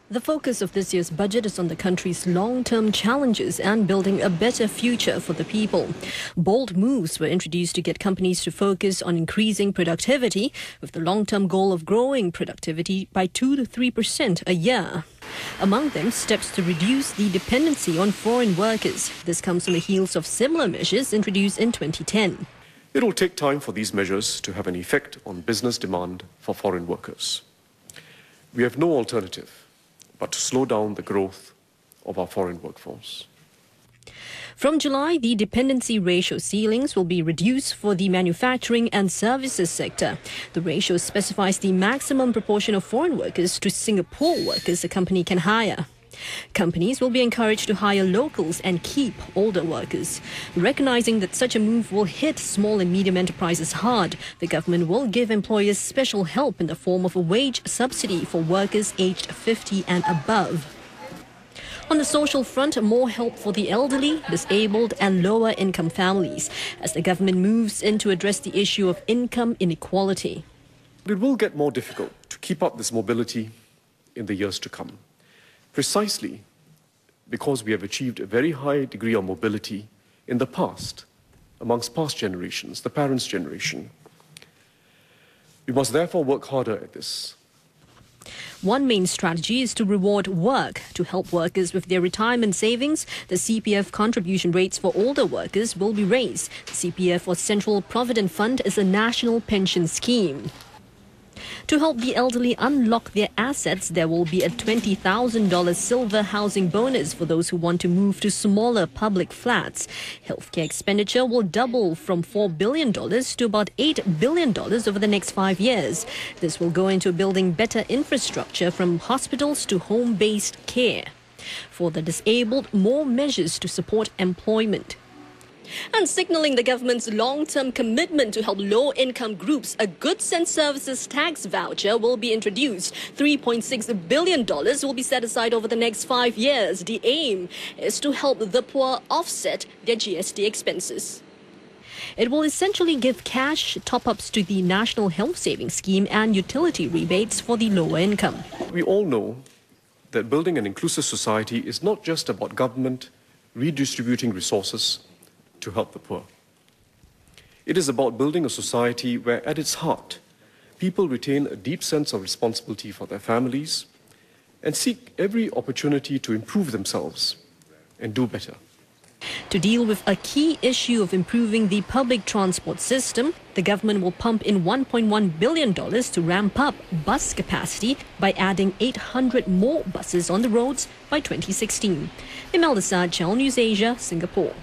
The focus of this year's budget is on the country's long-term challenges and building a better future for the people. Bold moves were introduced to get companies to focus on increasing productivity, with the long-term goal of growing productivity by 2 to 3% a year. Among them, steps to reduce the dependency on foreign workers. This comes on the heels of similar measures introduced in 2010. It will take time for these measures to have an effect on business demand for foreign workers. We have no alternative but to slow down the growth of our foreign workforce. From July, the dependency ratio ceilings will be reduced for the manufacturing and services sector. The ratio specifies the maximum proportion of foreign workers to Singapore workers a company can hire. Companies will be encouraged to hire locals and keep older workers. Recognizing that such a move will hit small and medium enterprises hard, the government will give employers special help in the form of a wage subsidy for workers aged 50 and above. On the social front, more help for the elderly, disabled and lower income families as the government moves in to address the issue of income inequality. It will get more difficult to keep up this mobility in the years to come, precisely because we have achieved a very high degree of mobility in the past, amongst past generations, the parents' generation. We must therefore work harder at this. One main strategy is to reward work. To help workers with their retirement savings, the CPF contribution rates for older workers will be raised. The CPF, or Central Provident Fund, is a national pension scheme. To help the elderly unlock their assets, there will be a $20,000 silver housing bonus for those who want to move to smaller public flats. Healthcare expenditure will double from $4 billion to about $8 billion over the next 5 years. This will go into building better infrastructure from hospitals to home-based care. For the disabled, more measures to support employment. And signalling the government's long-term commitment to help low-income groups, a goods and services tax voucher will be introduced. $3.6 billion will be set aside over the next 5 years. The aim is to help the poor offset their GST expenses. It will essentially give cash top-ups to the National Health Savings Scheme and utility rebates for the lower income. We all know that building an inclusive society is not just about government redistributing resources to help the poor. It is about building a society where, at its heart, people retain a deep sense of responsibility for their families and seek every opportunity to improve themselves and do better. To deal with a key issue of improving the public transport system, the government will pump in $1.1 billion to ramp up bus capacity by adding 800 more buses on the roads by 2016. Imelda Saad, Channel News Asia, Singapore.